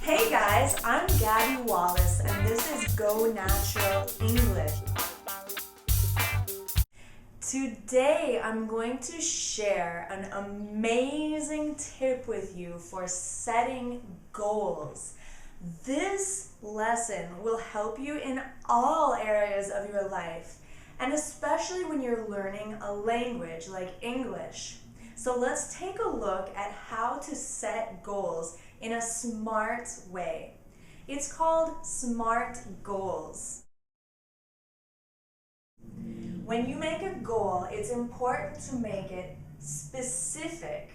Hey guys, I'm Gabby Wallace and this is Go Natural English. Today I'm going to share an amazing tip with you for setting goals. This lesson will help you in all areas of your life, and especially when you're learning a language like English. So let's take a look at how to set goals in a smart way. It's called SMART goals. When you make a goal, it's important to make it specific,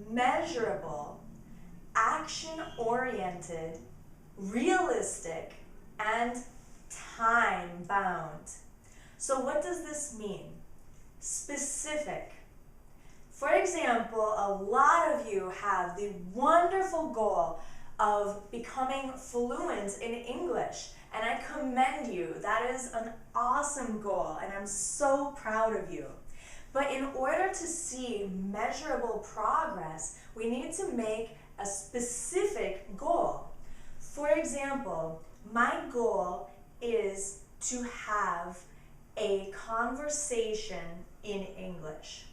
measurable, action-oriented, realistic, and time-bound. So what does this mean? Specific. For example, a lot of you have the wonderful goal of becoming fluent in English, and I commend you. That is an awesome goal, and I'm so proud of you. But in order to see measurable progress, we need to make a specific goal. For example, my goal is to have a conversation in English.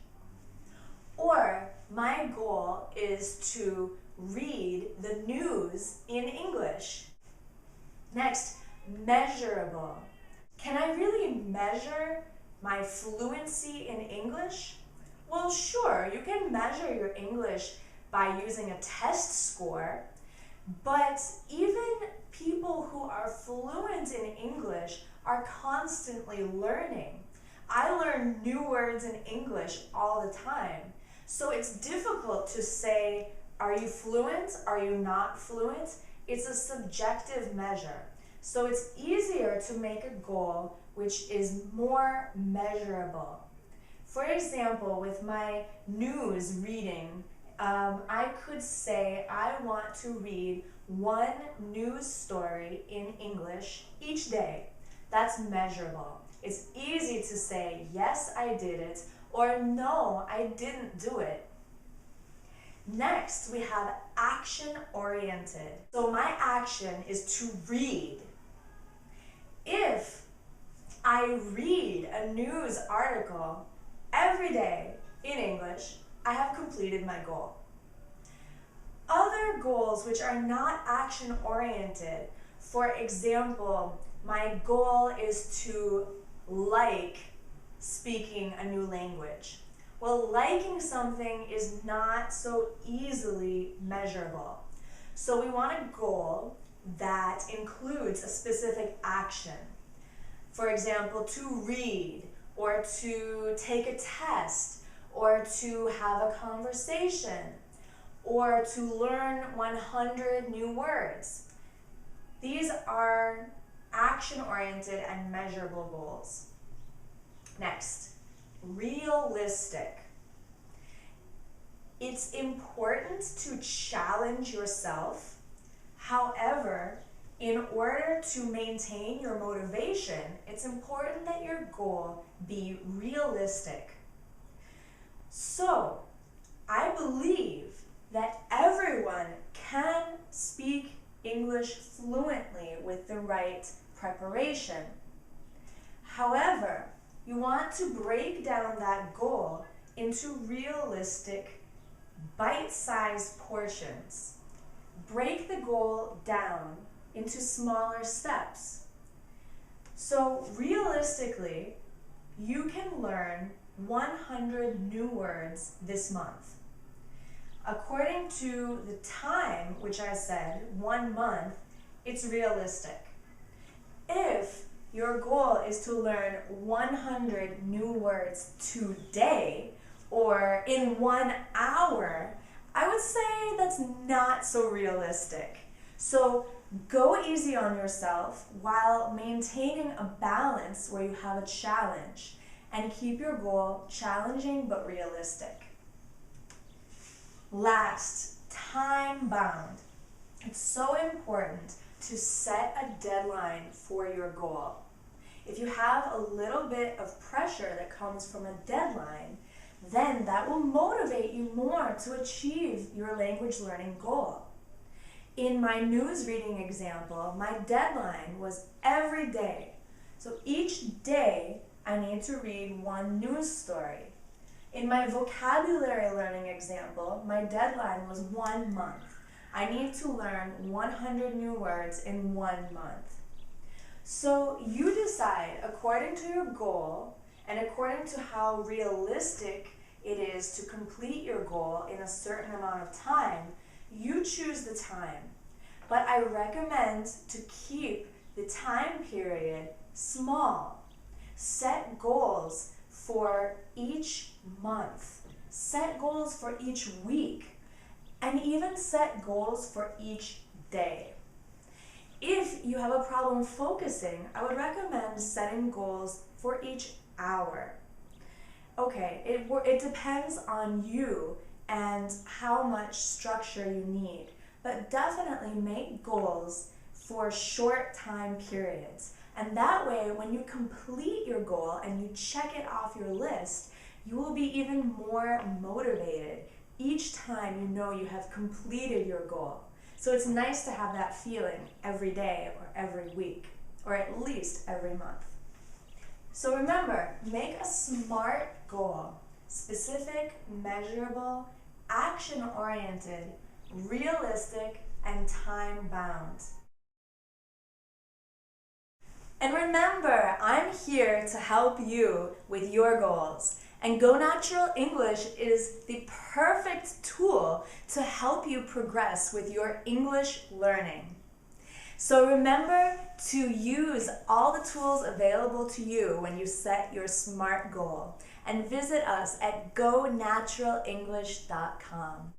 Or my goal is to read the news in English. Next, measurable. Can I really measure my fluency in English? Well, sure, you can measure your English by using a test score, but even people who are fluent in English are constantly learning. I learn new words in English all the time. So it's difficult to say, are you fluent? Are you not fluent? It's a subjective measure. So it's easier to make a goal which is more measurable. For example, with my news reading, I could say I want to read one news story in English each day. That's measurable. It's easy to say, yes, I did it, or no, I didn't do it. Next, we have action-oriented. So my action is to read. If I read a news article every day in English, I have completed my goal. Other goals which are not action-oriented, for example, my goal is to like speaking a new language. Well, liking something is not so easily measurable. So we want a goal that includes a specific action. For example, to read, or to take a test, or to have a conversation, or to learn 100 new words. These are action-oriented and measurable goals. Next, realistic. It's important to challenge yourself. However, in order to maintain your motivation, it's important that your goal be realistic. So, I believe that everyone can speak English fluently with the right preparation. However, you want to break down that goal into realistic, bite-sized portions. Break the goal down into smaller steps. So realistically, you can learn 100 new words this month. According to the time, which I said, 1 month, it's realistic. If your goal is to learn 100 new words today, or in 1 hour, I would say that's not so realistic. So go easy on yourself while maintaining a balance where you have a challenge, and keep your goal challenging but realistic. Last, time-bound. It's so important to set a deadline for your goal. If you have a little bit of pressure that comes from a deadline, then that will motivate you more to achieve your language learning goal. In my news reading example, my deadline was every day. So each day I need to read one news story. In my vocabulary learning example, my deadline was 1 month. I need to learn 100 new words in 1 month. So you decide according to your goal and according to how realistic it is to complete your goal in a certain amount of time, you choose the time. But I recommend to keep the time period small. Set goals for each month. Set goals for each week. And even set goals for each day. If you have a problem focusing, I would recommend setting goals for each hour. Okay, it depends on you and how much structure you need, but definitely make goals for short time periods. And that way, when you complete your goal and you check it off your list, you will be even more motivated each time you know you have completed your goal. So it's nice to have that feeling every day or every week, or at least every month. So remember, make a SMART goal: specific, measurable, action-oriented, realistic, and time-bound. And remember, I'm here to help you with your goals. And Go Natural English is the perfect tool to help you progress with your English learning. So remember to use all the tools available to you when you set your SMART goal, and visit us at gonaturalenglish.com.